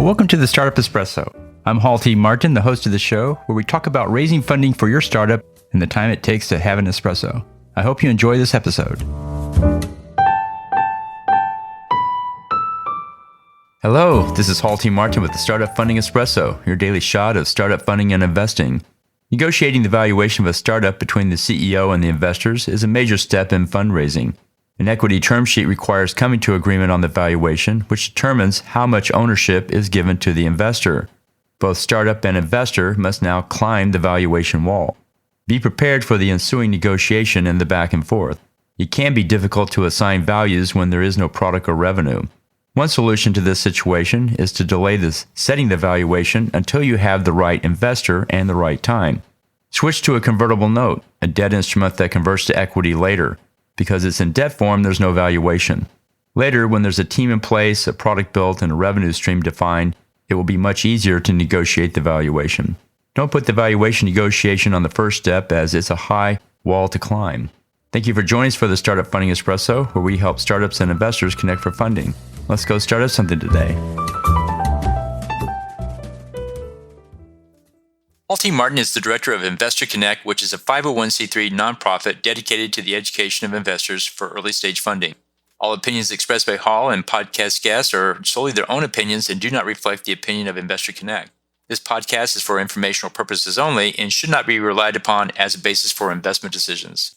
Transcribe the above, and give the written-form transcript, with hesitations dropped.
Well, welcome to the Startup Espresso. I'm Hall T. Martin, the host of the show, where we talk about raising funding for your startup and the time it takes to have an espresso. I hope you enjoy this episode. Hello, this is Hall T. Martin with the Startup Funding Espresso, your daily shot of startup funding and investing. Negotiating the valuation of a startup between the CEO and the investors is a major step in fundraising. An equity term sheet requires coming to agreement on the valuation, which determines how much ownership is given to the investor. Both startup and investor must now climb the valuation wall. Be prepared for the ensuing negotiation and the back and forth. It can be difficult to assign values when there is no product or revenue. One solution to this situation is to delay setting the valuation until you have the right investor and the right time. Switch to a convertible note, a debt instrument that converts to equity later. Because it's in debt form, there's no valuation. Later, when there's a team in place, a product built, and a revenue stream defined, it will be much easier to negotiate the valuation. Don't put the valuation negotiation on the first step, as it's a high wall to climb. Thank you for joining us for the Startup Funding Espresso, where we help startups and investors connect for funding. Let's go start up something today. Hall T. Martin is the director of Investor Connect, which is a 501c3 nonprofit dedicated to the education of investors for early-stage funding. All opinions expressed by Hall and podcast guests are solely their own opinions and do not reflect the opinion of Investor Connect. This podcast is for informational purposes only and should not be relied upon as a basis for investment decisions.